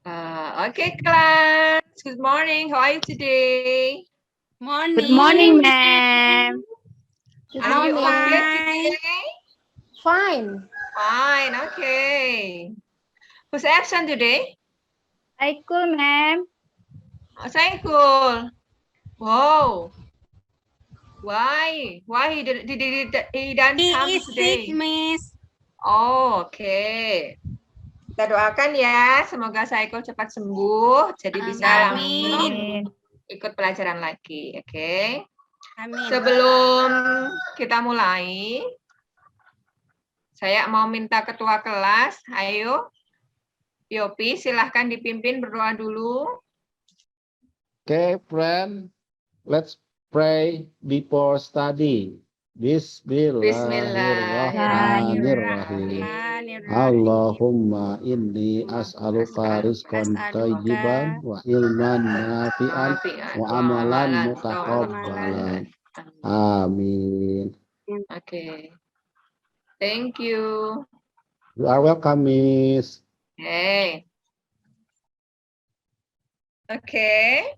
Okay, class. Good morning. How are you today? Morning. Good morning, ma'am. Are you okay Fine. today? Fine. Fine. Okay. Who's absent today? Aikul, ma'am. Saikul. Wow. Why? Why he didn't He come is sick, today? Miss. Oh, okay. Kita doakan ya, semoga Saikul cepat sembuh, jadi bisa langsung Amin. ikut pelajaran lagi. Oke. Amin. Sebelum kita mulai, saya mau minta ketua kelas, ayo, Yopi, silahkan dipimpin berdoa dulu. Okay, friend, let's pray before study. Bismillahirrahmanirrahim. Allahumma inni as'aluka rizqan thayyiban wa ilman nafi'an wa amalan mutaqabbalan. Amin. Oke. Thank you. You are welcome, Miss. Oke. Oke.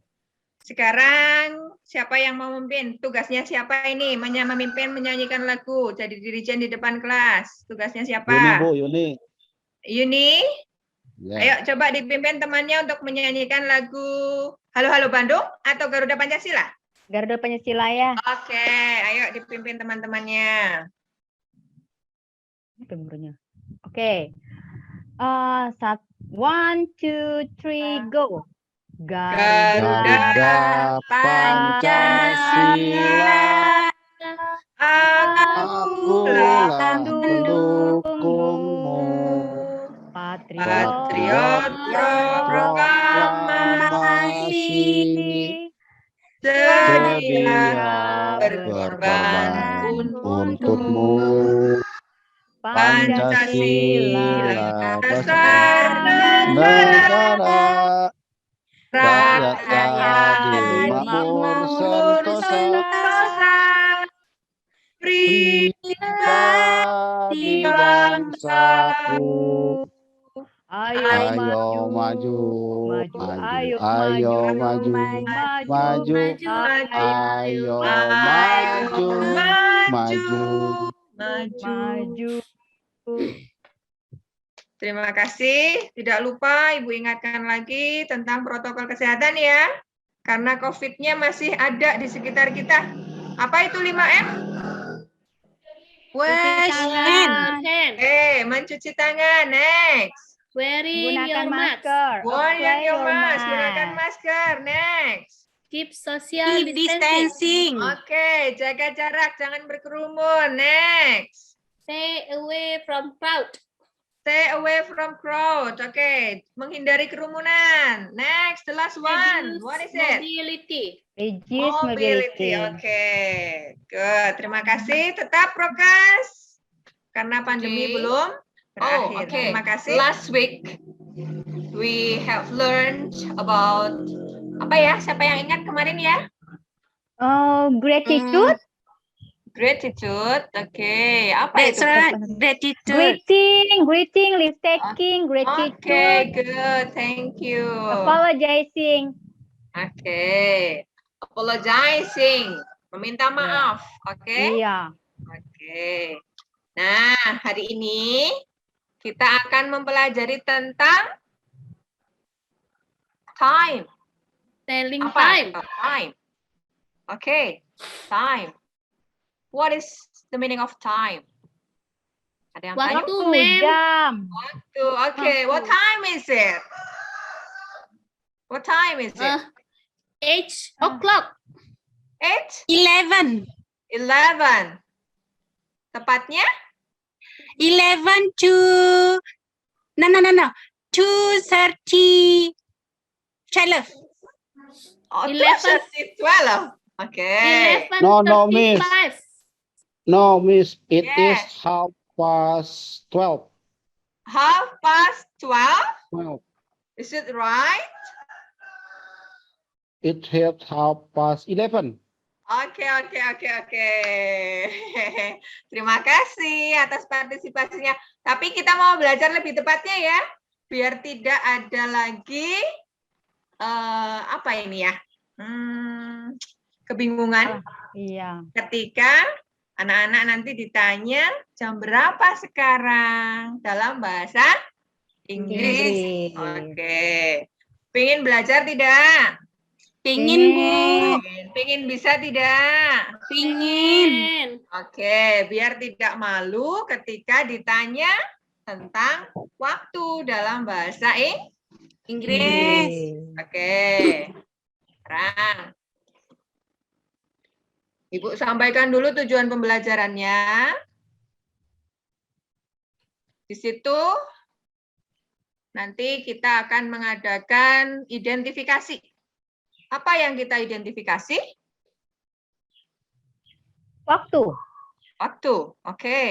Sekarang siapa yang mau memimpin? Tugasnya siapa ini? Memimpin menyanyikan lagu. Jadi dirijen di depan kelas. Tugasnya siapa? Yuni, Bu, Yuni. Yuni? Ya. Ayo coba dipimpin temannya untuk menyanyikan lagu Halo Halo Bandung atau Garuda Pancasila? Garuda Pancasila ya. Oke, ayo dipimpin teman-temannya. Oke. 1, 2, 3, go. Garuda Pancasila, akulah pendukungmu, patriot proklamasi, sedia berkorban untukmu. Pancasila dasar negara, rakyat adil makmur sentosa, pribadi bangsaku. Ayo maju, ayo maju, maju. Terima kasih. Tidak lupa Ibu ingatkan lagi tentang protokol kesehatan ya. Karena COVID-nya masih ada di sekitar kita. Apa itu 5M? Wash hand. Mencuci tangan. Next. Gunakan masker. Wearing your mask. Gunakan masker. Next. Keep social distancing. Oke, jaga jarak, jangan berkerumun. Next. Stay away from crowd. Stay away from crowd. Oke, menghindari kerumunan. Next, the last one. What is it? Mobility. Reduce mobility. Oke, good. Terima kasih. Tetap prokes karena pandemi belum berakhir. Terima kasih. Last week we have learned about apa ya? Siapa yang ingat kemarin ya? Gratitude. Gratitude. Oke, apa That's itu? right. Gratitude. Greeting, list taking, gratitude. Okay, good. Thank you. Apologizing. Oke. Apologizing. Meminta maaf. Oke? Iya. Oke. Nah, hari ini kita akan mempelajari tentang time. Telling Apa? time. Time. Oke. Time. What is the meaning of time? Ada yang tanya? Waktu, ma'am. Jam. Waktu. Oke. What time is it? What time is it? 8 o'clock. 8? 11. 11. Tepatnya? 11 to... No. 2:30. 12. Oh, 11. 12. Oke. No, miss. 11:35. No, Miss, it is Yes. 12:30. 12:30? 12. Is it right? It hit 11:30. Oke. Terima kasih atas partisipasinya. Tapi kita mau belajar lebih tepatnya ya. biar tidak ada lagi apa ini ya? Kebingungan Iya. ketika anak-anak nanti ditanya jam berapa sekarang dalam bahasa Inggris. Oke. Pengen belajar tidak? Pingin, Bu. Pengen bisa tidak? Pingin. Oke, biar tidak malu ketika ditanya tentang waktu dalam bahasa Inggris. Oke. Sekarang Ibu sampaikan dulu tujuan pembelajarannya. Di situ nanti kita akan mengadakan identifikasi. Apa yang kita identifikasi? Waktu. Waktu, oke.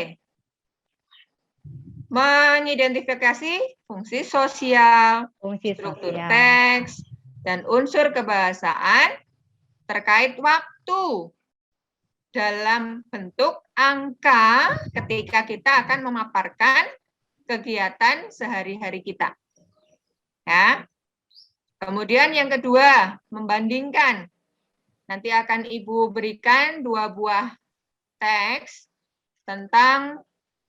Mengidentifikasi fungsi sosial, struktur teks, dan unsur kebahasaan terkait waktu dalam bentuk angka ketika kita akan memaparkan kegiatan sehari-hari kita. Ya. Kemudian yang kedua, membandingkan. Nanti akan Ibu berikan 2 buah teks tentang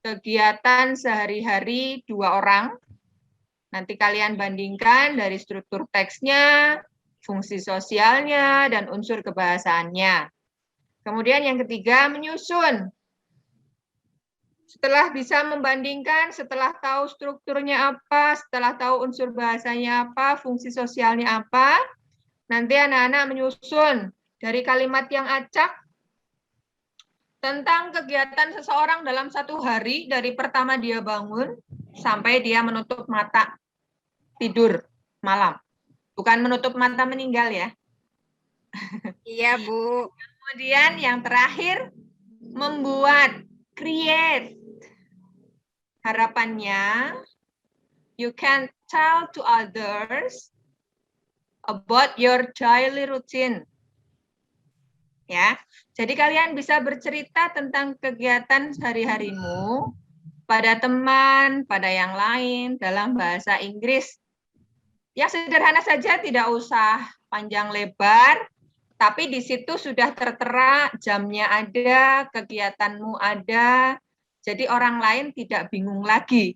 kegiatan sehari-hari 2 orang. Nanti kalian bandingkan dari struktur teksnya, fungsi sosialnya, dan unsur kebahasaannya. Kemudian yang ketiga, menyusun. Setelah bisa membandingkan, setelah tahu strukturnya apa, setelah tahu unsur bahasanya apa, fungsi sosialnya apa, nanti anak-anak menyusun dari kalimat yang acak tentang kegiatan seseorang dalam 1 hari, dari pertama dia bangun sampai dia menutup mata tidur malam. Bukan menutup mata meninggal ya. Iya, Bu. Kemudian yang terakhir, membuat, create. Harapannya, you can tell to others about your daily routine. Ya, jadi kalian bisa bercerita tentang kegiatan sehari-harimu pada teman, pada yang lain dalam bahasa Inggris. Yang sederhana saja, tidak usah panjang lebar. Tapi di situ sudah tertera, jamnya ada, kegiatanmu ada, jadi orang lain tidak bingung lagi.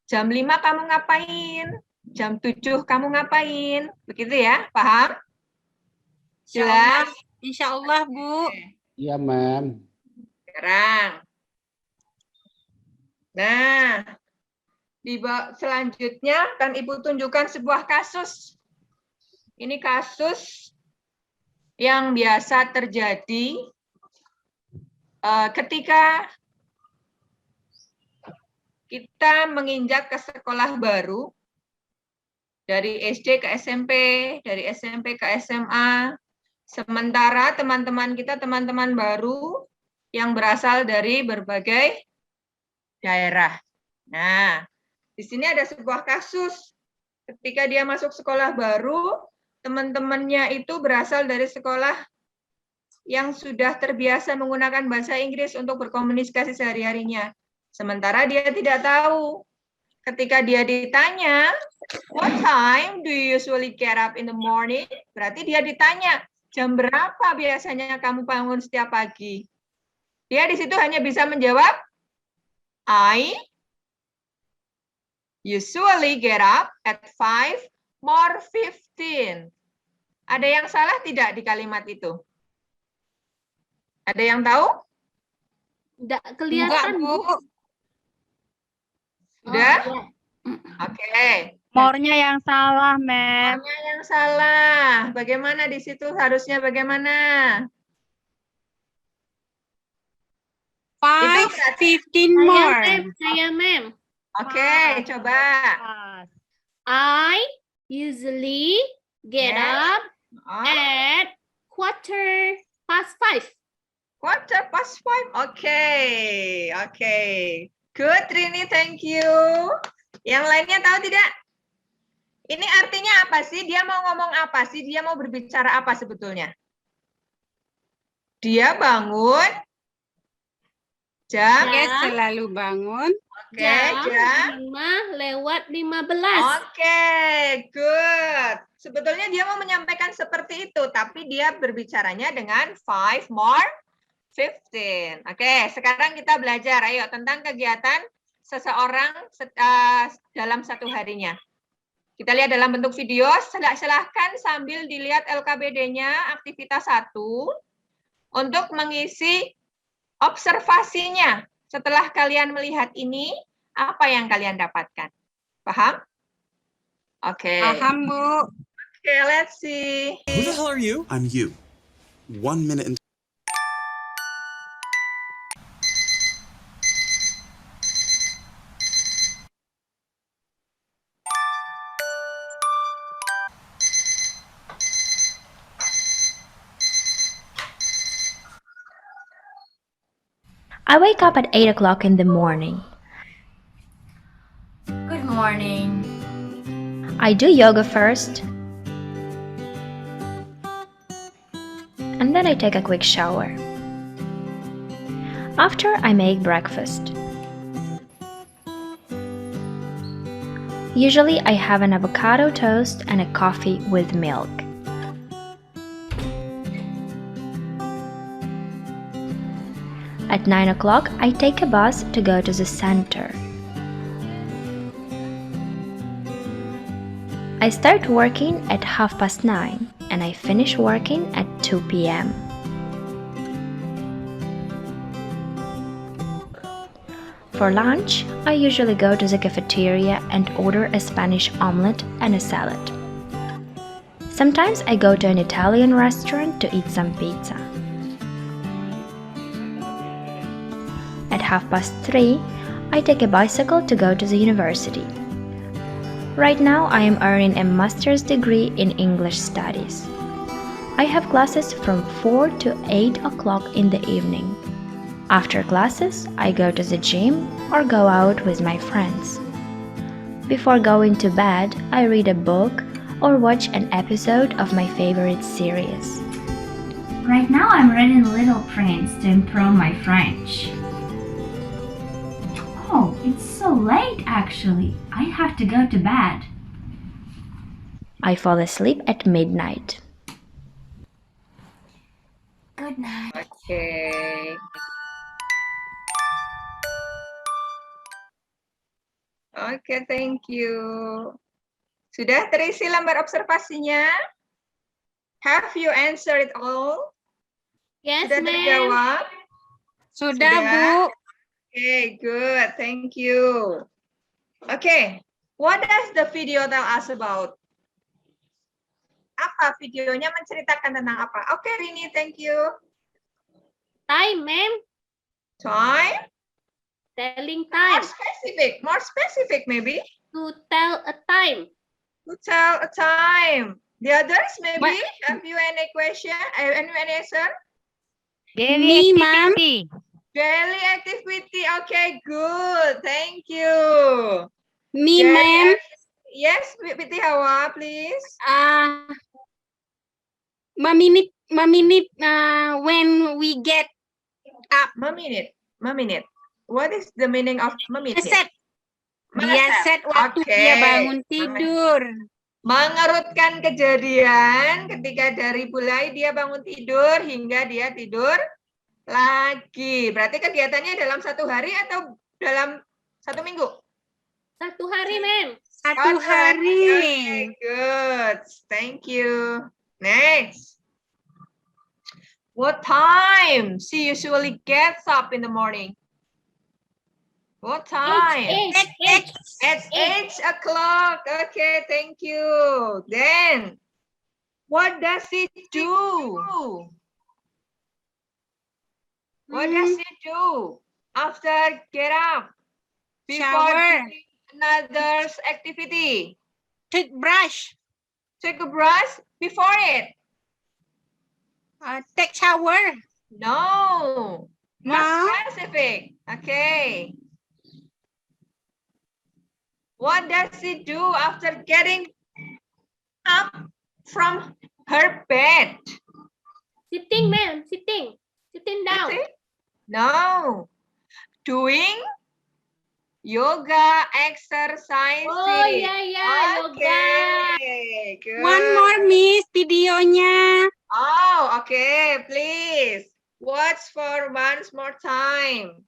Jam 5 kamu ngapain? Jam 7 kamu ngapain? Begitu ya, paham? Jelas? Insya Allah, Bu. Iya, Ma'am. Sekarang. Nah, selanjutnya akan Ibu tunjukkan sebuah kasus. Ini kasus yang biasa terjadi ketika kita menginjak ke sekolah baru, dari SD ke SMP, dari SMP ke SMA, sementara teman-teman kita teman-teman baru yang berasal dari berbagai daerah. Nah, di sini ada sebuah kasus ketika dia masuk sekolah baru, teman-temannya itu berasal dari sekolah yang sudah terbiasa menggunakan bahasa Inggris untuk berkomunikasi sehari-harinya. Sementara dia tidak tahu. Ketika dia ditanya, what time do you usually get up in the morning? Berarti dia ditanya, jam berapa biasanya kamu bangun setiap pagi? Dia di situ hanya bisa menjawab, I usually get up at 5 more 15. Ada yang salah tidak di kalimat itu? Ada yang tahu? Tidak kelihatan, Bu. Sudah? Oh, ya. Oke. More-nya yang salah, Ma'am. More-nya yang salah. Bagaimana di situ harusnya bagaimana? 5:15 more. Saya, Ma'am. Oke, coba. I usually get Yes. up Oh, at 5:15. 5:15. Oke. Oke. Good, Rini. Thank you. Yang lainnya tahu tidak? Ini artinya apa sih? Dia mau ngomong apa sih? Dia mau berbicara apa sebetulnya? Dia bangun jam. Dia selalu bangun Oke, jam 5:15. Buat 15. Oke, good. Sebetulnya dia mau menyampaikan seperti itu, tapi dia berbicaranya dengan 5 more 15. Oke, sekarang kita belajar, ayo, tentang kegiatan seseorang dalam satu harinya. Kita lihat dalam bentuk video, silahkan sambil dilihat LKBD-nya, aktivitas 1, untuk mengisi observasinya. Setelah kalian melihat ini, apa yang kalian dapatkan? Paham? Oke. Paham, Bu. Oke, let's see. Who the hell are you? I'm you. 1 minute and I wake up at 8 o'clock in the morning. Good morning. I do yoga first. And then I take a quick shower. After, I make breakfast. Usually, I have an avocado toast and a coffee with milk. At 9 o'clock, I take a bus to go to the center. I start working at 9:30 and I finish working at 2 p.m. For lunch, I usually go to the cafeteria and order a Spanish omelette and a salad. Sometimes I go to an Italian restaurant to eat some pizza. At 3:30, I take a bicycle to go to the university. Right now, I am earning a master's degree in English studies. I have classes from 4 to 8 o'clock in the evening. After classes, I go to the gym or go out with my friends. Before going to bed, I read a book or watch an episode of my favorite series. Right now I'm reading Little Prince to improve my French. Oh, it's so late actually. I have to go to bed. I fall asleep at midnight. Good night. Oke. Oke, thank you. Sudah terisi lembar observasinya? Have you answered it all? Yes, Sudah ma'am. terjawab? Sudah, Bu. Okay, good. Thank you. Okay, what does the video tell us about? Apa videonya menceritakan tentang apa? Okay, Rini, thank you. Time, ma'am. Time? Telling time. More specific maybe. To tell a time. To tell a time. The others maybe? What? Have you any question? Any answer? Me, ma'am. Daily activity. Okay, good. Thank you. Me, Daily ma'am. Yes, Biti Hawa, please. Meminit when we get up. Meminit. What is the meaning of meminit? Set. Dia set waktu dia bangun tidur. Mengerutkan kejadian ketika dari mulai dia bangun tidur hingga dia tidur lagi. Berarti kegiatannya dalam satu hari atau dalam satu minggu? Satu hari, ma'am. Satu hari. Okay, good. Thank you. Next. What time she usually gets up in the morning? What time? At 8 o'clock. Okay, thank you. Then, what does she do? What does she do after get up? Before Shower. doing another activity? Take brush. Take a brush before it? Take shower. No. No. Not specific. Okay. What does she do after getting up from her bed? Sitting, ma'am. Sitting down. Sitting? No. Doing Yoga exercise. Oh ya, yoga. Okay, good. One more, Miss, videonya. Oh, okay, please. Watch for once more time.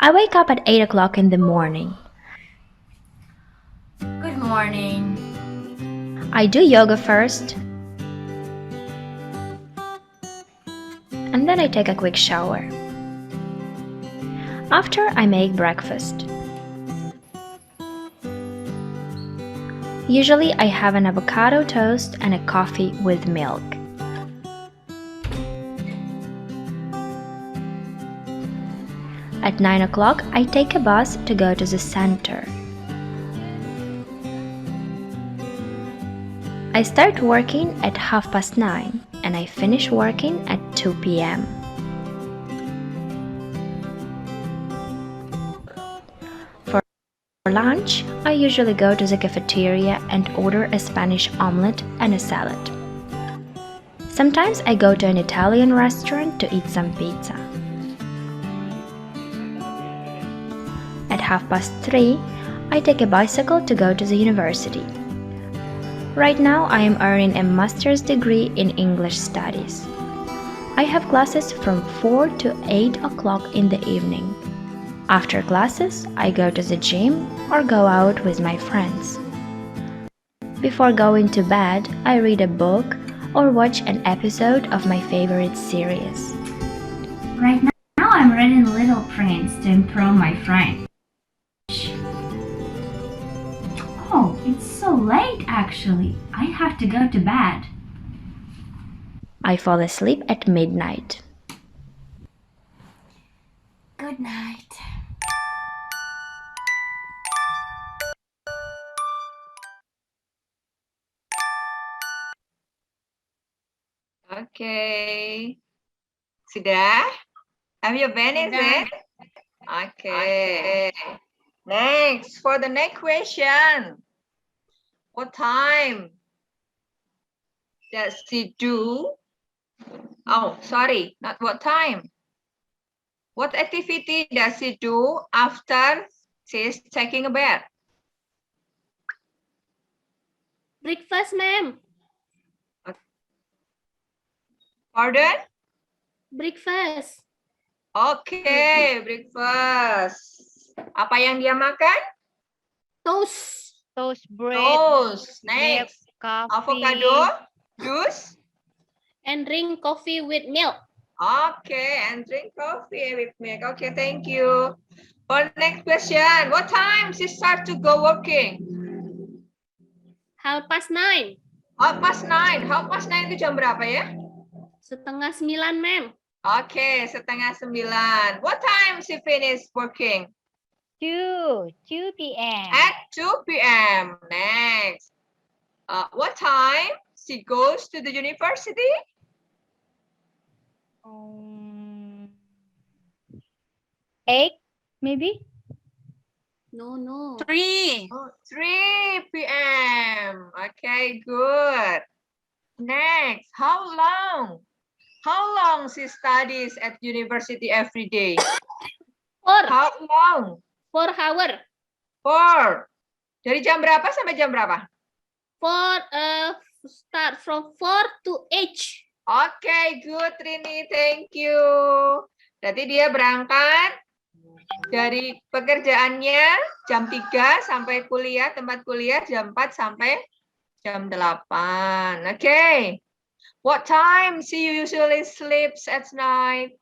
I wake up at 8 o'clock in the morning. Good morning. I do yoga first, and then I take a quick shower. After, I make breakfast. Usually, I have an avocado toast and a coffee with milk. At 9 o'clock, I take a bus to go to the center. I start working at 9:30 and I finish working at 2 p.m. For lunch, I usually go to the cafeteria and order a Spanish omelette and a salad. Sometimes I go to an Italian restaurant to eat some pizza. At 3:30, I take a bicycle to go to the university. Right now, I am earning a master's degree in English studies. I have classes from 4 to 8 o'clock in the evening. After classes, I go to the gym or go out with my friends. Before going to bed, I read a book or watch an episode of my favorite series. Right now I'm reading Little Prince to improve my French. Oh, it's so late actually. I have to go to bed. I fall asleep at midnight. Good night. Okay. Sudah? Have you finished it? Okay. Next, for the next question. What time does she do? Oh, sorry, not what time. What activity does she do after she's taking a bath? Breakfast, ma'am. Pardon? Breakfast. Okay, breakfast. Apa yang dia makan? Toast. Toast bread, Toast. milk, Next. coffee. Avocado, juice. And drink coffee with milk. Okay, and drink coffee with milk. Okay, thank you. For the next question, what time she start to go working? 9:30. 9:30. 9:30 itu jam berapa ya? 8:30, ma'am. Okay, 8:30. What time she finish working? 2 p.m. At 2 p.m. Next. What time she goes to the university? 8 maybe. No. 3. 3 p.m. Okay, good. Next, how long she studies at university every day? 4. How long? 4 hours. 4. Dari jam berapa sampai jam berapa? Start from 4 to 8. Okay, good, Rini. Thank you. Berarti dia berangkat dari pekerjaannya jam 3 sampai kuliah, tempat kuliah jam 4 sampai jam 8. Okay. What time she usually sleeps at night?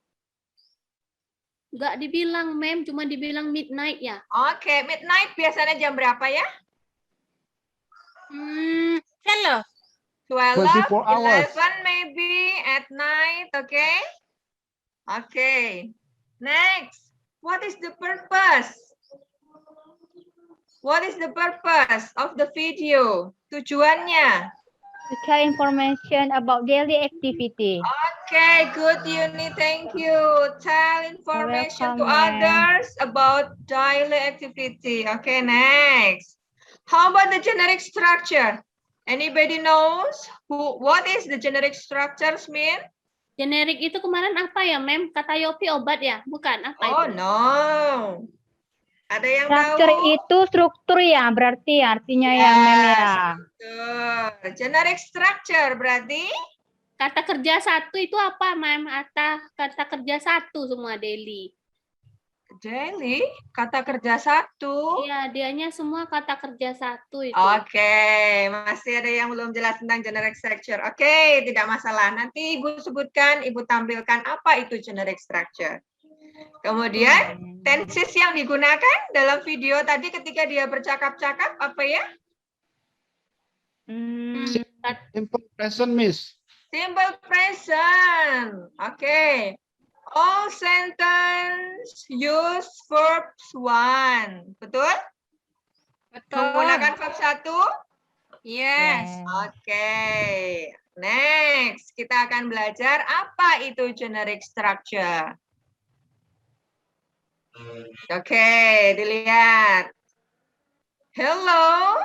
Nggak dibilang, ma'am. Cuma dibilang midnight ya. Okay, midnight biasanya jam berapa ya? 12. 12, 24 hours. 11 maybe at night, okay? Okay. Next, what is the purpose? What is the purpose of the video? Tujuannya? To share information about daily activity. Okay, good, Yuni. Thank you. Tell information to welcome, ma'am. others about daily activity. Okay, next. How about the generic structure? Anybody knows what is the generic structures mean? Generik itu kemarin apa ya, Mem? Kata Yopi obat ya? Bukan, apa Oh, itu? no. Ada yang Structure tahu? itu struktur ya, berarti artinya ya, Mem ya. Betul. Generic structure berarti? Kata kerja satu itu apa, Mem? Kata kerja satu semua daily. Daily, kata kerja satu. Iya, dianya semua kata kerja satu itu. Oke, masih ada yang belum jelas tentang generic structure. Oke, tidak masalah. Nanti Ibu sebutkan, Ibu tampilkan apa itu generic structure. Kemudian, tenses yang digunakan dalam video tadi ketika dia bercakap-cakap, apa ya? Simple present, Miss. Simple present. Oke. All sentence use verbs one. Betul? Menggunakan verb satu? Yes. Oke. Next, kita akan belajar apa itu generic structure. Oke, dilihat. Hello,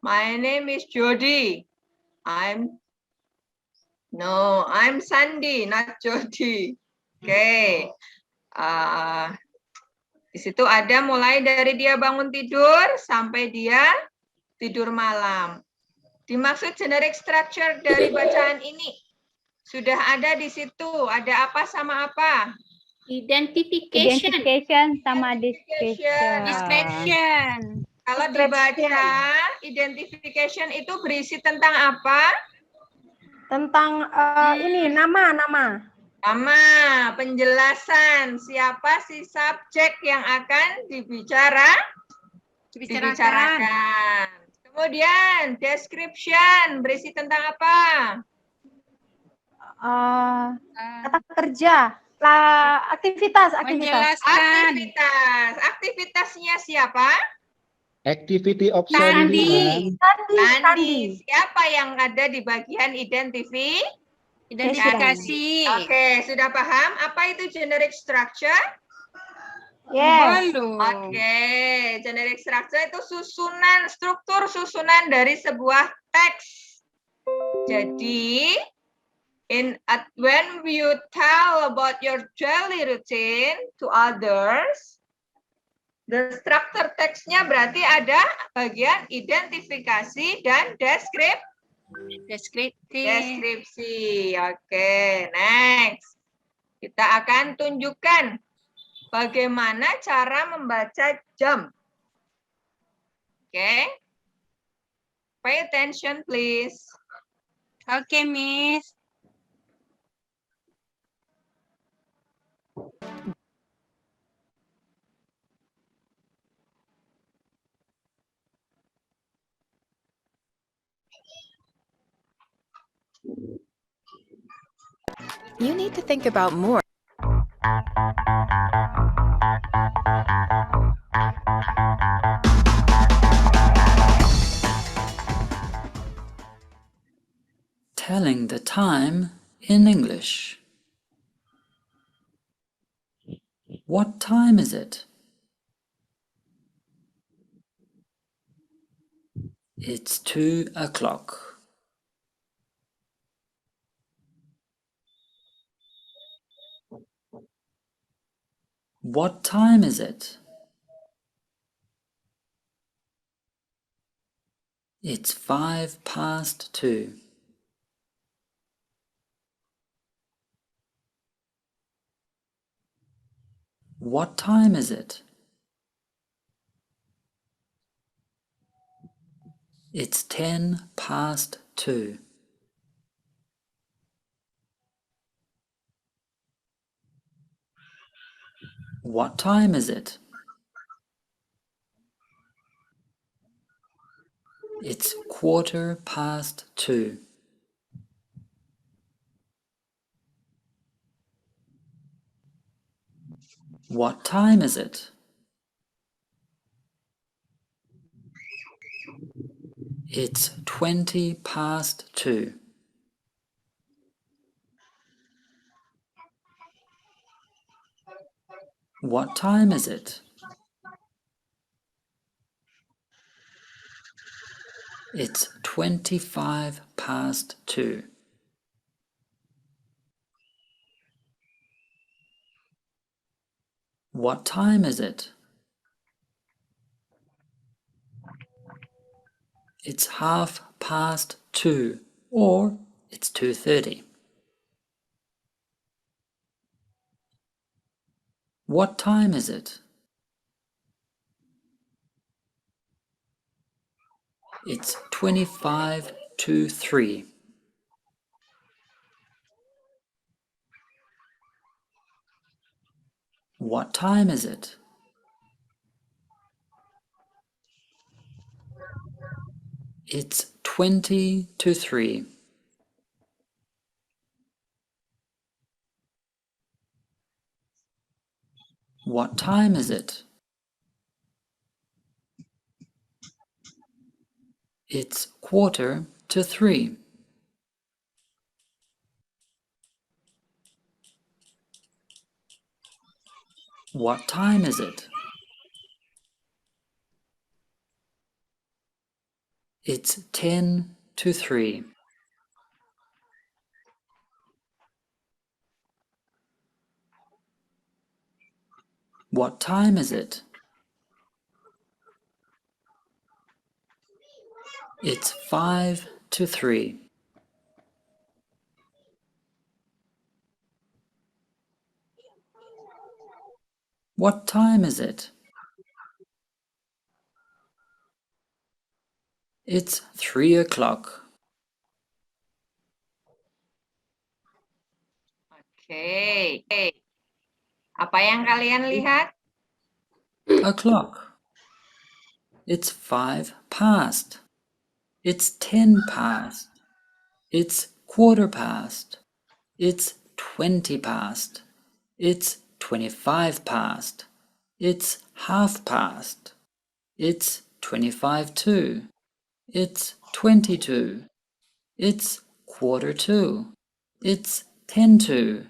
my name is Jody. I'm Sandy, not Jody. Oke. Di situ ada mulai dari dia bangun tidur sampai dia tidur malam. Dimaksud generic structure dari bacaan ini. Sudah ada di situ. Ada apa sama apa? Identification sama description. Kalau dibaca, identification itu berisi tentang apa? Tentang ini nama. Nama, penjelasan siapa si subjek yang akan dibicarakan. Kemudian description berisi tentang apa? Kata kerja, aktivitas. Aktivitasnya siapa? Activity of Sandy. Sandy. Siapa yang ada di bagian identifikasi? Oke, sudah paham apa itu generic structure? Yes. Oke, generic structure itu struktur susunan dari sebuah teks. Jadi, when you tell about your daily routine to others, the structure teksnya berarti ada bagian identifikasi dan deskripsi. Oke, next. Kita akan tunjukkan bagaimana cara membaca jam. Oke. Pay attention, please. Oke, Miss. You need to think about more. Telling the time in English. What time is it? It's 2 o'clock. What time is it? It's 2:05. What time is it? It's 2:10. What time is it? It's 2:15. What time is it? It's 2:20. What time is it? It's 25 past 2. What time is it? It's 2:30, or it's 2:30. What time is it? It's 25 to 3. What time is it? It's 20 to 3. What time is it? It's 2:45. What time is it? It's 10 to 3. What time is it? It's 5 to 3. What time is it? It's 3 o'clock. Oke. Apa yang kalian lihat? O'clock. It's 5 past. It's 10 past. It's 1/4 past. It's 20 past. It's 25 past. It's 1/2 past. It's 25 to. It's 22. It's 1/4 to. It's 10 to.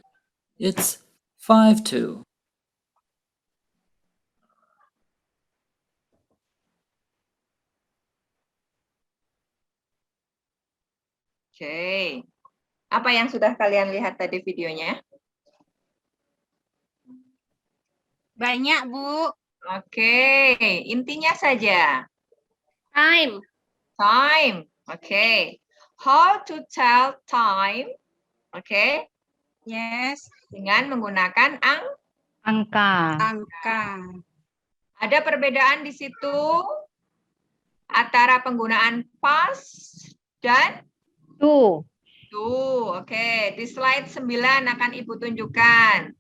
It's 5 to. Oke. Apa yang sudah kalian lihat tadi videonya? Banyak, Bu. Oke, intinya saja. Time. Time. Oke. How to tell time? Oke. Yes. Dengan menggunakan Angka. Angka. Ada perbedaan di situ antara penggunaan past dan To. Oke, di slide 9 akan Ibu tunjukkan.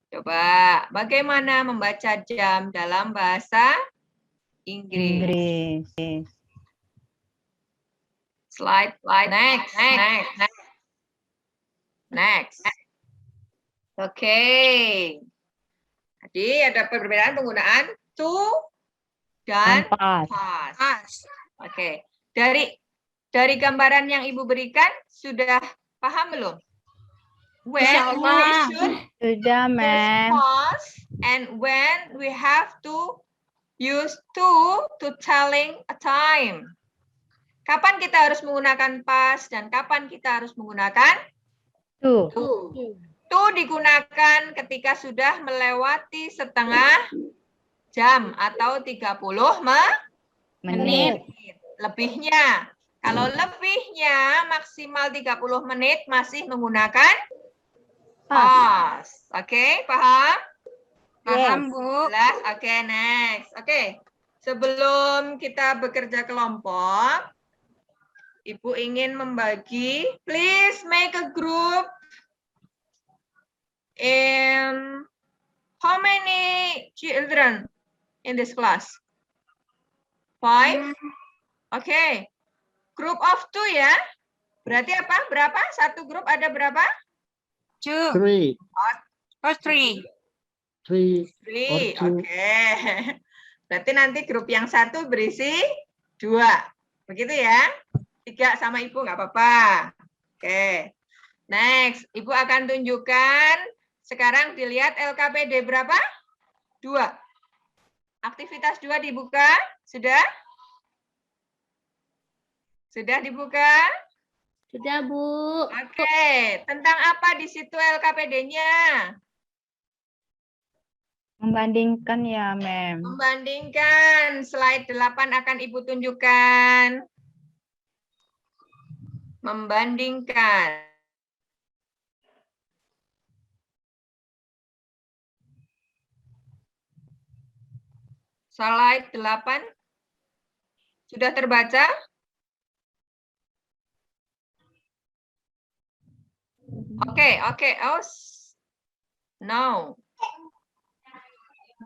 Coba, bagaimana membaca jam dalam bahasa Inggris? Slide, next. Oke. Jadi ada perbedaan penggunaan to dan past. Oke. Dari gambaran yang Ibu berikan sudah paham belum? When we should Sudah, ma'am. past and when we have to use to telling a time. Kapan kita harus menggunakan past dan kapan kita harus menggunakan To. To digunakan ketika sudah melewati setengah jam atau 30 menit. Lebihnya. Kalau lebihnya maksimal 30 menit masih menggunakan past. Oke, paham? Paham, Bu. Jelas? Oke, next. Oke. Sebelum kita bekerja kelompok, Ibu ingin membagi, please make a group. How many children in this class? 5? Oke. Group of 2 ya. Berarti apa? Berapa? Satu grup ada berapa? 2. 3. Oh, 3. 3. 3. Or 2. Oke. Berarti nanti grup yang satu berisi 2. Begitu ya. 3 sama Ibu nggak apa-apa. Oke. Next. Ibu akan tunjukkan. Sekarang dilihat LKPD berapa? 2. Aktivitas 2 dibuka? Sudah? Sudah dibuka? Sudah, Bu. Oke, tentang apa di situ LKPD-nya? Membandingkan ya, Mem. Membandingkan. Slide 8 akan Ibu tunjukkan. Membandingkan. Slide 8. Sudah terbaca? Oke. Oh, no.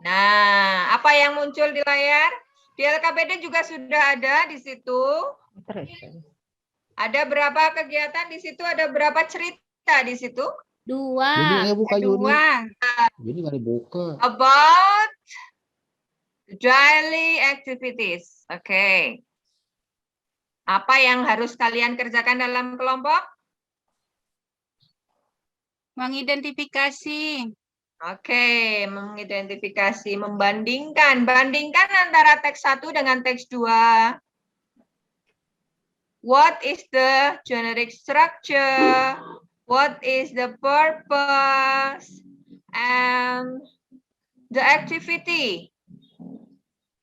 Nah, apa yang muncul di layar? Di LKPD juga sudah ada di situ. Ada berapa kegiatan di situ? Ada berapa cerita di situ? 2. Yuni, buka Yuni. 2. Yuni nggak dibuka. About daily activities. Oke. Apa yang harus kalian kerjakan dalam kelompok? Mengidentifikasi. Oke, mengidentifikasi, membandingkan. Bandingkan antara teks 1 dengan teks 2. What is the generic structure? What is the purpose? And the activity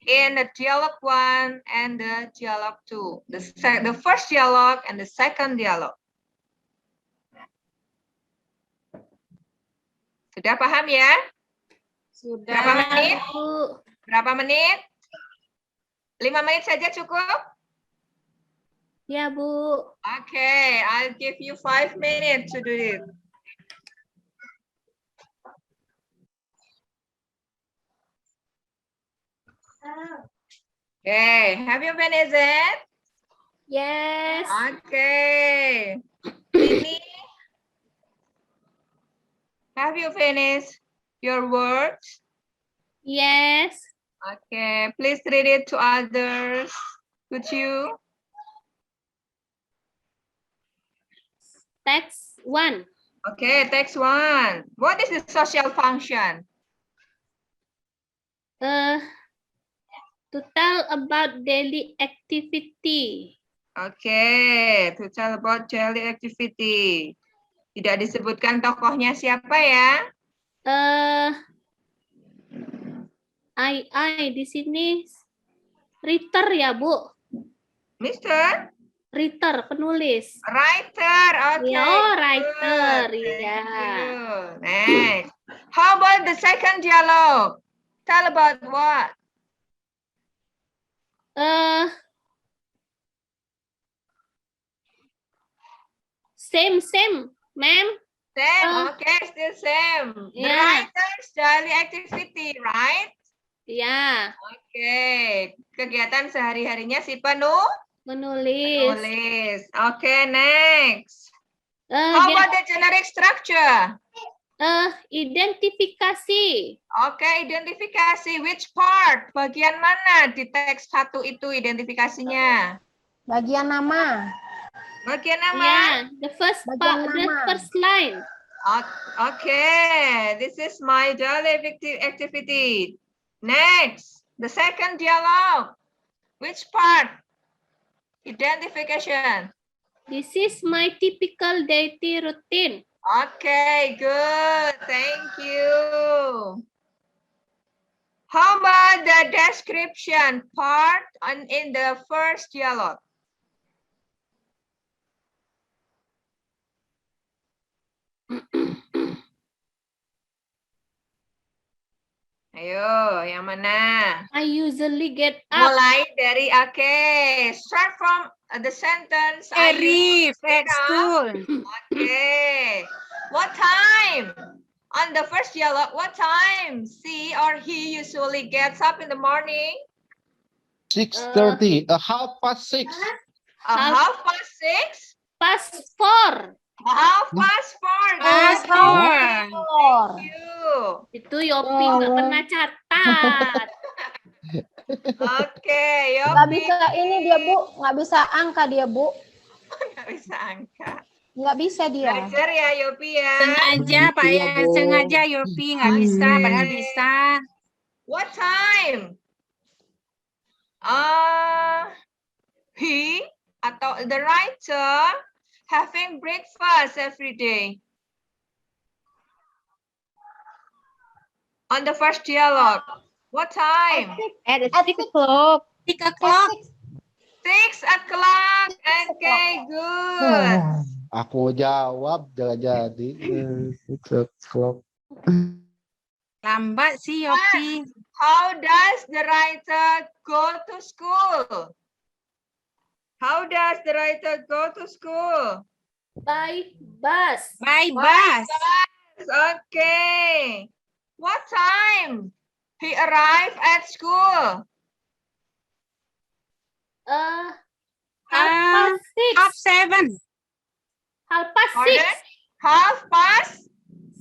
in the dialogue 1 and the dialogue 2. The first dialogue and the second dialogue. Sudah paham ya? Sudah. Berapa menit? Bu. Berapa menit? 5 menit saja cukup? Ya, Bu. Okay, I'll give you 5 minutes to do it. Okay, have you finished it? Yes. Okay. Ini, have you finished your words? Yes. Okay, please read it to others. Could you? Text 1. Okay, text 1. What is the social function? To tell about daily activity. Oke, to tell about daily activity. Tidak disebutkan tokohnya siapa ya? I di sini writer ya, Bu. Mister? Writer, penulis. Writer, oke. Oh, writer, Good. ya. Thank you. Next. How about the second dialogue? Tell about what? Same, ma'am. Same, okay, still same. The Yeah. writer's daily activity, right? Ya, Oke, kegiatan sehari-harinya si menulis. penulis. Oke, next. Eh, How about the generic structure? Identifikasi. Oke, identifikasi. Which part? Bagian mana di teks 1 itu identifikasinya? Bagian nama. Bagian nama? Yeah, the first Bagian part, the nama. first line. Okay, this is my daily activity. Next, the second dialogue. Which part? Identification. This is my typical daily routine. Okay, good. Thank you. How about the description part in the first dialogue? Ayo, yang mana? I usually get up. Mulai dari start from the sentence. Arif at school. Okay. What time? On the first dialogue, what time she or he usually gets up in the morning? 6:30. 6:30. Half past 6? Past 4. Half past 4. Past Good. 4. Thank you. Itu Yopi nggak pernah catat. Oke, Yopi. Nggak bisa ini dia, Bu. Nggak bisa angka dia, Bu. Nggak bisa angka. Nggak bisa dia. Belajar ya, Yopi ya. Sengaja, Pak ya. Sengaja Yopi nggak bisa, padahal bisa. What time? He atau the writer having breakfast every day. On the first dialogue, what time? At 6 o'clock. 6 o'clock. 6 o'clock. Okay, good. Aku jawab jadi 6 o'clock. Lambat sih, Yopi. How does the writer go to school? How does the writer go to school? By bus. By bus. Okay. What time he arrived at school? Half past 6. Half 7. Half past 6. Pardon? Half past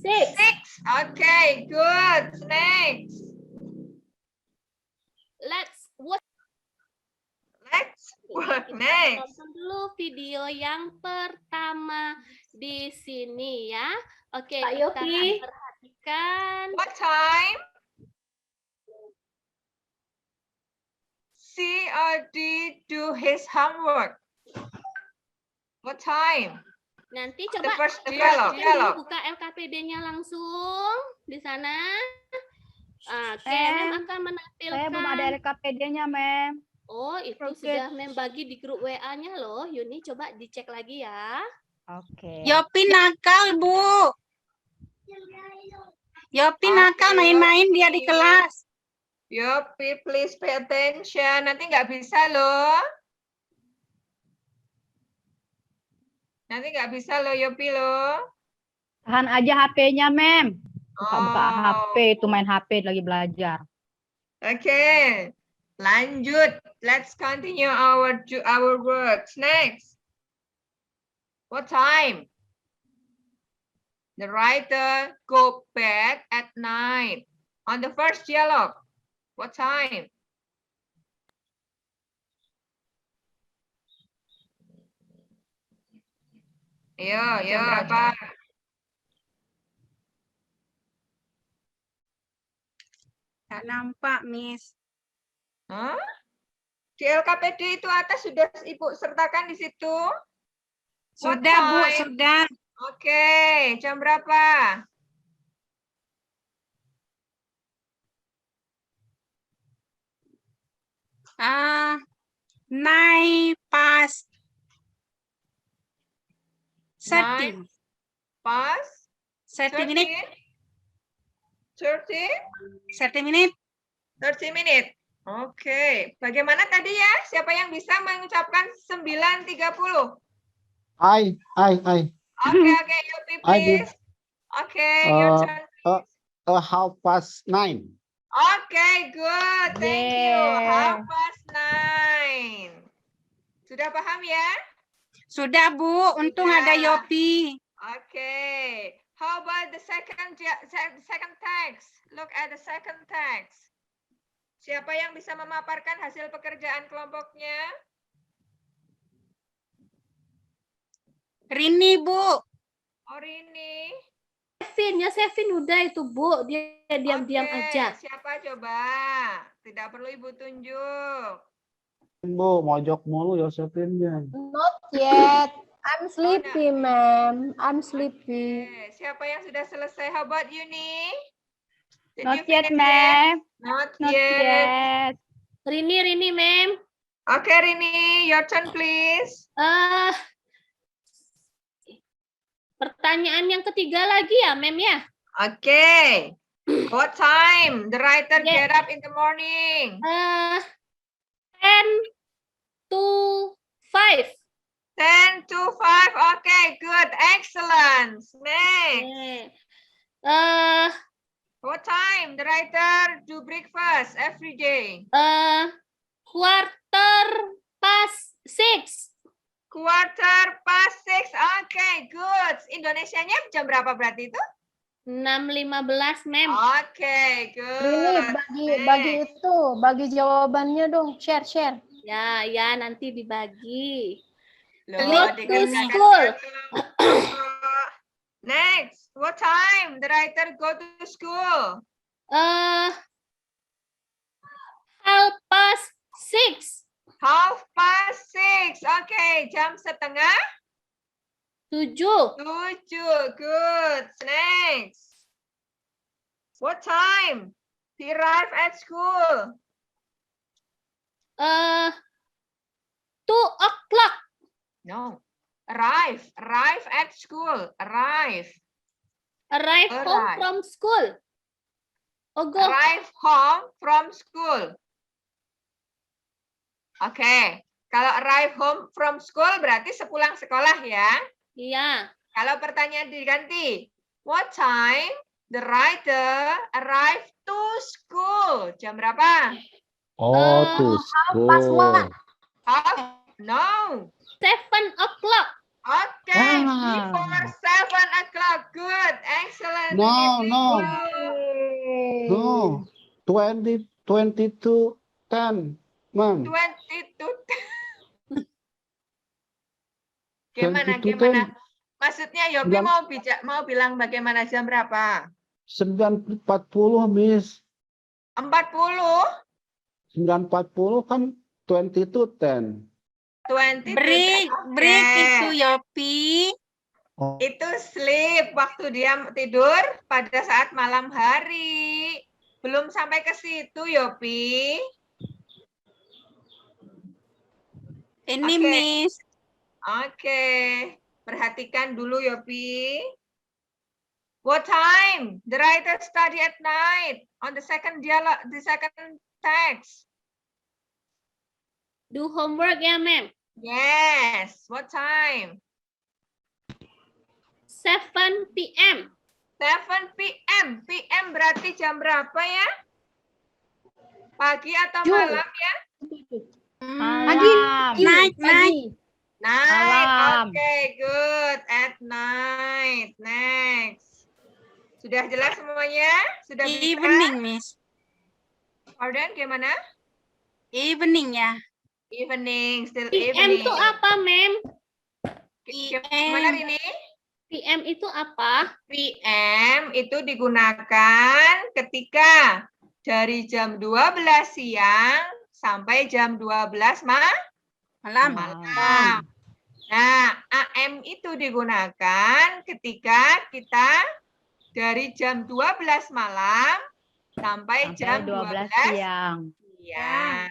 6. 6. Okay, good. Next. Let's watch Next. tonton dulu video yang pertama di sini ya. Oke, Pak kita Yopi. perhatikan. What time? C or D do his homework? What time? Nanti The coba first perhatikan dialogue. dulu, buka LKPD-nya langsung di sana. Oke, Mem akan menampilkan. Saya belum ada LKPD-nya, Mem. Oh, itu sudah Mem bagi di grup WA-nya loh. Yuni, coba dicek lagi ya. Oke. Yopi nakal, Bu. Yopi nakal main-main dia di kelas. Yopi, please pay attention. Nanti nggak bisa loh. Nanti nggak bisa loh, Yopi loh. Tahan aja HP-nya, Mem. Buka-buka Oh. HP, itu main HP lagi belajar. Okay, lanjut. Let's continue our words. Next. What time? The writer go bed at night. On the first dialogue, what time? Ayo, berapa? Tak nampak, Miss. Hah? Di LKPD itu atas sudah Ibu sertakan di situ? What Sudah, Bu, time? sudah. Oke, jam berapa? Nine past 30. Pas? 30 minutes. 30? 30 minutes. 30 minutes. Oke. Bagaimana tadi ya? Siapa yang bisa mengucapkan 9.30? I. Oke, Yopi, I did. please. Oke, your turn. Please. 9:30. Oke, good. Thank you. Yeah. 9:30. Sudah paham ya? Sudah, Bu. Untung Sudah. ada Yopi. Okay. How about the second text? Look at the second text. Siapa yang bisa memaparkan hasil pekerjaan kelompoknya? Rini, Bu. Oh, ini. Sevin udah itu, Bu. Dia diam-diam Oke, aja. siapa coba? Tidak perlu Ibu tunjuk. Bu, mojok mulu Yosepinnya. Not yet. I'm sleepy, ma'am. I'm sleepy. Oke, siapa yang sudah selesai? How about you, Ni? Did Not you yet, finish it? Mem. Not Not yet. yet. Rini, Mem. Oke, Rini, your turn, please. Pertanyaan yang ketiga lagi ya, Mem ya? Okay. What time the writer Yeah. get up in the morning? 10 to 5. 10 to 5. Okay, good. Excellent. Next. What time the writer do breakfast every day? 6:15. 6:15. Okay, good. Indonesianya jam berapa berarti itu? 6:15, Mem. Okay, good. Rini, bagi jawabannya dong. Share. Ya, nanti dibagi. Loh, Go to dikatakan school. Next, what time the writer go to school? 6:30. 6. 6:30. Oke, jam setengah 7. 7. Good. Next. What time? He arrive at school. 2 o'clock. No. Arrive at school. Arrive Home from school. Oh, go. Arrive home from school. Oke. Kalau arrive home from school berarti sepulang sekolah ya. Iya. Kalau pertanyaan diganti, what time the rider arrive to school? Jam berapa? Oh, to school. No. 7 o'clock. Okay, before 7 o'clock. Good, excellent. No, no. Good. No. 22:10, Ma'am. 22. Gimana? 22:10. Maksudnya Yopi mau bilang bagaimana jam berapa? 9:40, Miss. 40? 9:40 kan 22:10. 22. Break itu Yopi. Itu sleep, waktu dia tidur pada saat malam hari. Belum sampai ke situ, Yopi. Ini Oke. Miss. Oke, perhatikan dulu, Yopi. What time? The writer study at night on the second dialogue, the second text. Do homework ya, ma'am. Yes. What time? 7 p.m. 7 p.m. PM berarti jam berapa ya? Pagi atau malam ya? Malam. Night. Night. Malam. Okay, good. At night. Next. Sudah jelas semuanya? Sudah bisa? Evening, Miss. Pardon, gimana? Evening ya. Evening, still PM evening. itu apa, ma'am? Gimana ini? PM itu apa? PM itu digunakan ketika dari jam 12 siang sampai jam 12 Malam. malam. Nah, AM itu digunakan ketika kita dari jam 12 malam sampai jam 12 siang. siang.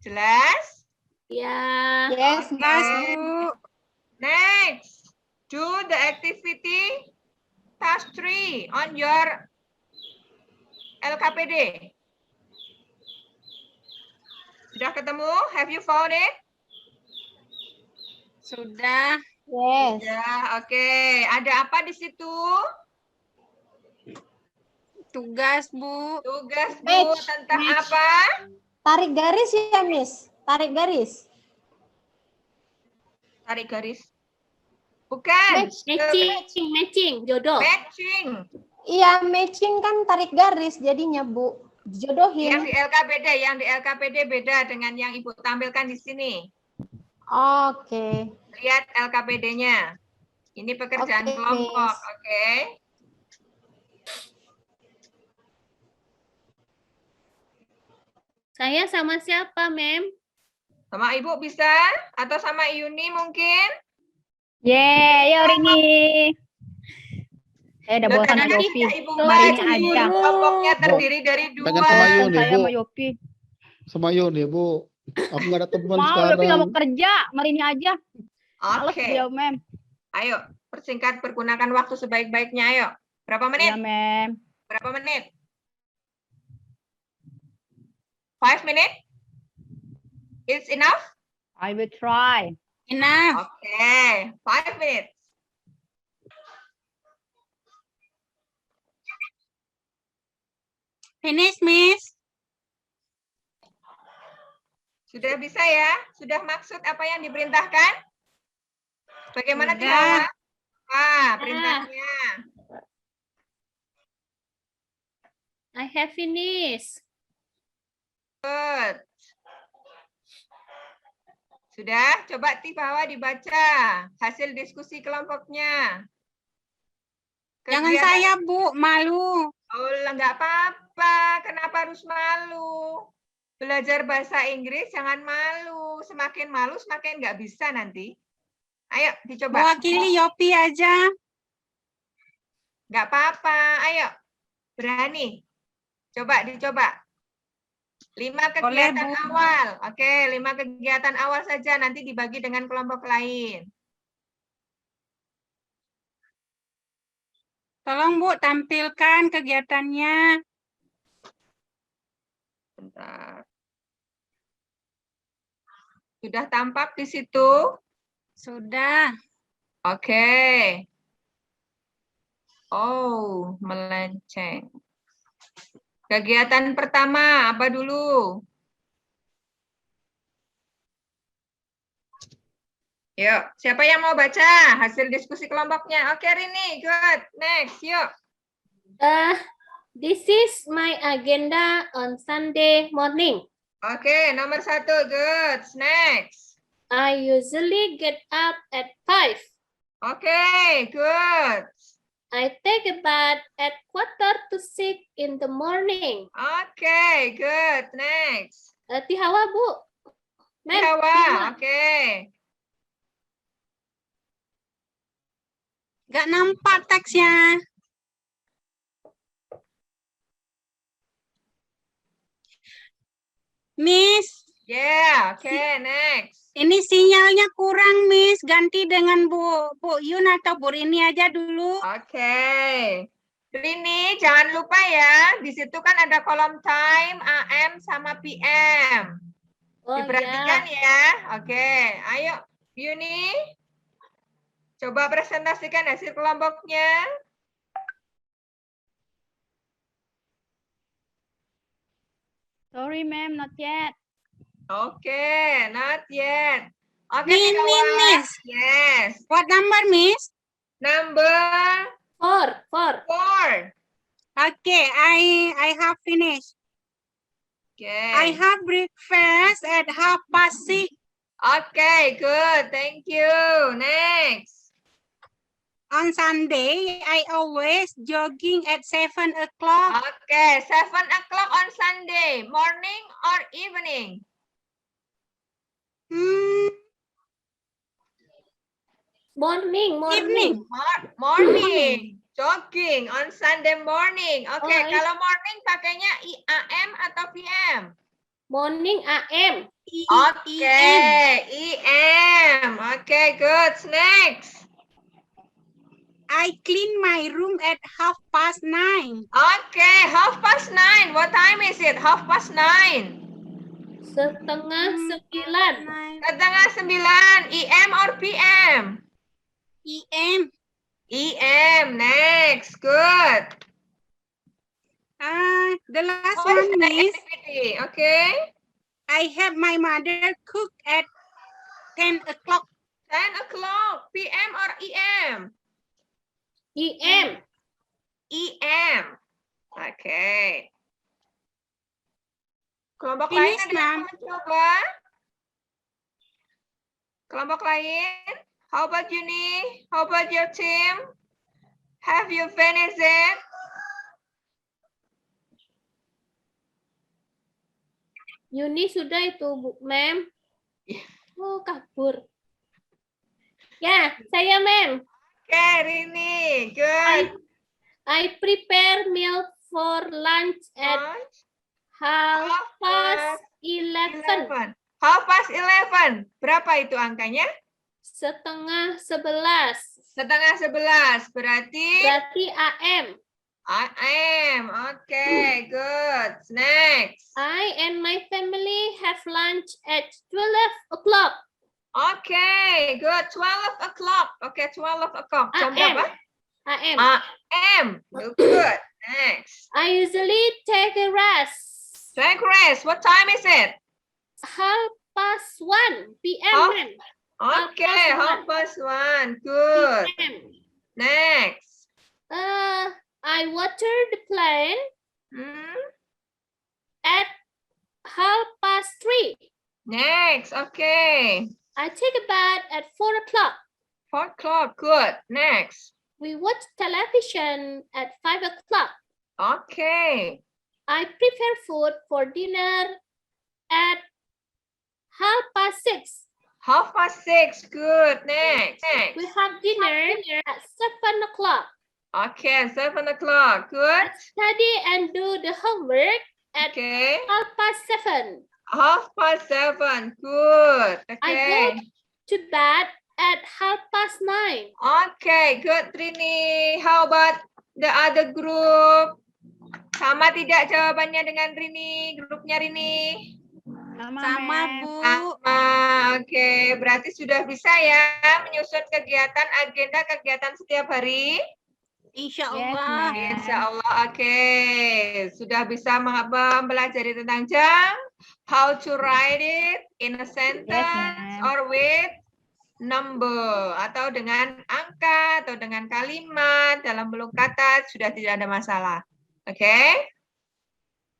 Jelas? Ya. Yes, Mas, Okay. Bu. Next, do the activity task 3 on your LKPD. Sudah ketemu? Have you found it? Sudah. yes. Ya, oke. Ada apa di situ? Tugas, Bu. Tugas Bu Match. tentang apa? Tarik garis ya, Miss. Tarik garis. Tarik garis. Bukan. Matching, jodoh. Matching. Iya, matching kan tarik garis jadinya, Bu. Jodohin. Yang di LKPD beda dengan yang Ibu tampilkan di sini. Oke. Lihat LKPD-nya. Ini pekerjaan Oke, kelompok, Miss. oke? Saya sama siapa, ma'am? Sama Ibu bisa? Atau sama Yuni mungkin? Yeay, Rini. Saya udah bosan sama Yopi. Ibu Hari ini bagi. aja. Kelompoknya terdiri dari Pengen 2. sama Yuni, Saya Bu. sama Yopi. Sama Yuni, Bu. Aku nggak ada teman Mau sekarang. Yopi nggak mau kerja. Hari ini aja. Males Oke. dia, ma'am. Ayo, persingkat, pergunakan waktu sebaik-baiknya. Ayo. Berapa menit? Iya, ma'am. Berapa menit? 5 minutes? It's enough? I will try. Enough. Okay, 5 minutes. Finish, Miss. Sudah bisa ya? Sudah maksud apa yang diperintahkan? Bagaimana Sudah. tilawah? Perintahnya. I have finished. Good. Sudah? Coba di bawah dibaca hasil diskusi kelompoknya. Jangan Kegiatan- saya, Bu. Malu. Oh, nggak apa-apa. Kenapa harus malu? Belajar bahasa Inggris jangan malu. Semakin malu, semakin nggak bisa nanti. Ayo, dicoba. Mewakili Yopi aja. Nggak apa-apa. Ayo, berani. Coba, dicoba. 5 kegiatan Bu. awal. Oke, 5 kegiatan awal saja. Nanti dibagi dengan kelompok lain. Tolong Bu, tampilkan kegiatannya. Bentar. Sudah tampak di situ? Sudah. Oke. Oh, melenceng. Kegiatan pertama apa dulu? Yuk, siapa yang mau baca hasil diskusi kelompoknya? Oke, Rini, good. Next, yuk. This is my agenda on Sunday morning. Oke, nomor 1, good. Next. I usually get up at 5. Oke, good. I take a bath at 5:45 in the morning. Oke, good. Next. Tihawa, Bu. Ma'am, Hawa, oke. Gak nampak teksnya. Miss, Yeah, oke, next. ini sinyalnya kurang, Miss. Ganti dengan Bu Yun atau Bu Rini aja dulu. Oke. Rini, jangan lupa ya, di situ kan ada kolom time, AM sama PM. Oh, Diperhatikan ya. Oke, ayo Yuni. Coba presentasikan hasil kelompoknya. Sorry, ma'am, not yet. Oke, not yet. Oke, Miss, Miss. Yes. What number, Miss? Number 4. 4. Okay, I have finished. Okay. I have breakfast at 6:30. Okay, good. Thank you. Next. On Sunday, I always jogging at 7 o'clock. Okay, 7 o'clock on Sunday. Morning or evening? Morning. Evening. Morning. Jogging on Sunday morning. Oke, Oh, kalau morning pakainya AM atau PM? Morning AM. Oke, EM. Oke, good. Next. I clean my room at 9:30. Oke, 9:30. What time is it? 9:30. 8:30. 8:30. EM or PM? EM. EM. Next. Good. The last What is one the is activity? Okay. I have my mother cook at 10 o'clock. 10 o'clock. PM or EM? EM. EM. Oke. Kelompok Finish, lain ada yang ma'am. mau mencoba? Kelompok lain? How about you, Ni? How about your team? Have you finished it? Yuni sudah itu, Bu, ma'am. Oh, kabur. Ya, saya, ma'am. Oke, Rini. Good. I prepare meal for lunch at Lunch. 11:30. 11:30. Berapa itu angkanya? 10:30. 10:30. Berarti Berarti AM. AM. Oke, good. Next. I and my family have lunch at 12 o'clock. Oke, good. 12 o'clock. Oke, 12 o'clock. Jam AM. berapa? AM. AM. Good. Next. I usually take a rest. Take rest. What time is it? 1:30 p.m. Oh, ma'am. Okay, 1:30. Good. PM. Next. I water the plant Hmm? at 3:30. Next. Okay. I take a bath at 4 o'clock. 4 o'clock. Good. Next. We watch television at 5 o'clock. Okay. I prepare food for dinner at 6:30. 6:30. Good. Next. We have dinner at 7 o'clock. Okay, 7 o'clock. Good. Study and do the homework at Okay. 7:30. 7:30. Good. I Okay. go to bed at 9:30. Okay, good, Trini. How about the other group? Sama tidak jawabannya dengan Rini? Grupnya Rini? Sama, Bu. Sama. Oke, berarti sudah bisa ya menyusun kegiatan, agenda kegiatan setiap hari? Insya Allah. Insya Allah, oke. Sudah bisa mempelajari tentang jam, how to write it in a sentence or with number, atau dengan angka, atau dengan kalimat, dalam bentuk kata, sudah tidak ada masalah. Oke?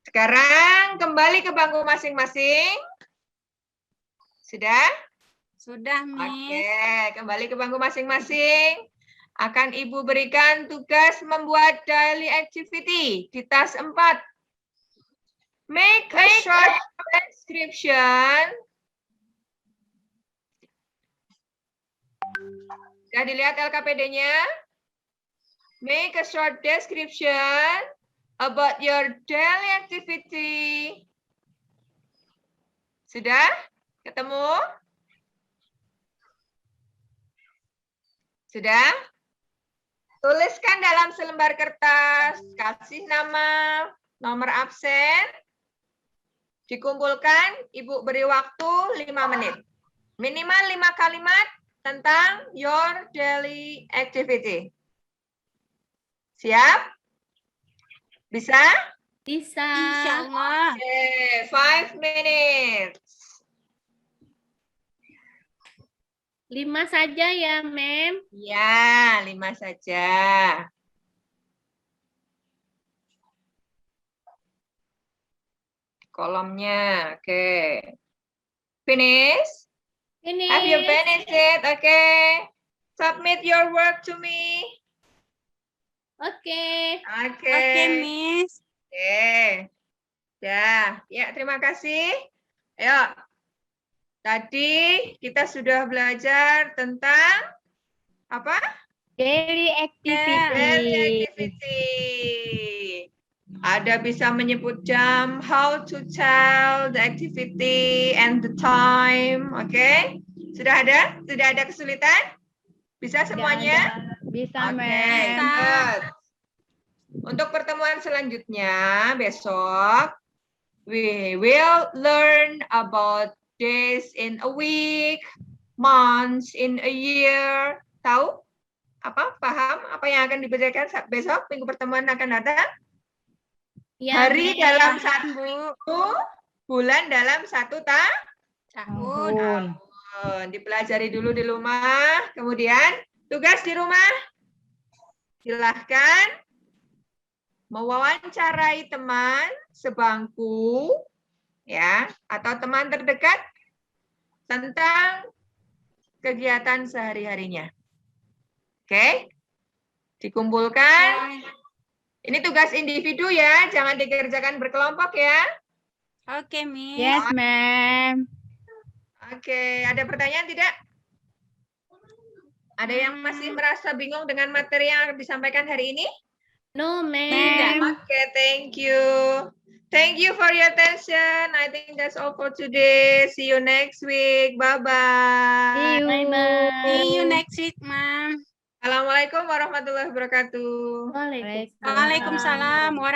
Sekarang kembali ke bangku masing-masing. Sudah? Sudah, Miss. Oke, kembali ke bangku masing-masing. Akan Ibu berikan tugas membuat daily activity di tas 4. Make a short description. Sudah dilihat LKPD-nya? Make a short description about your daily activity. Sudah? Ketemu? Sudah? Tuliskan dalam selembar kertas, kasih nama, nomor absen, dikumpulkan, Ibu beri waktu 5 menit. Minimal 5 kalimat tentang your daily activity. Siap? Bisa? Bisa. Insya Allah. Okay, 5 minutes. 5 saja ya, Mem. Ya, 5 saja. Kolomnya, oke. Finish? Finish. Have you finished it? Okay. Submit your work to me. Oke. Oke. Oke, Miss. Oke. Ya, terima kasih. Ayo. Tadi kita sudah belajar tentang apa? Daily activity. Daily activity. Ada bisa menyebut jam, how to tell the activity and the time. Oke? Sudah ada? Sudah ada kesulitan? Bisa semuanya? Bisa, Oke, Mem. good. Untuk pertemuan selanjutnya besok, we will learn about days in a week, months in a year. Tahu? Apa? Paham apa yang akan dibicarakan besok? Minggu pertemuan akan datang? Ya, Hari Mem. dalam 1 minggu, bulan dalam 1 tahun. Dipelajari dulu di rumah, kemudian tugas di rumah. Silahkan mewawancarai teman sebangku, ya, atau teman terdekat tentang kegiatan sehari-harinya. Oke? Dikumpulkan. Ini tugas individu ya, jangan dikerjakan berkelompok ya. Oke, Miss. Yes, Ma'am. Oke, ada pertanyaan tidak? Ada yang masih merasa bingung dengan materi yang akan disampaikan hari ini? No, Mem. Oke, thank you. Thank you for your attention. I think that's all for today. See you next week. Bye-bye. See you. Bye-bye. See you next week, Ma'am. Assalamualaikum warahmatullahi wabarakatuh. Waalaikumsalam. Waalaikumsalam warahmatullahi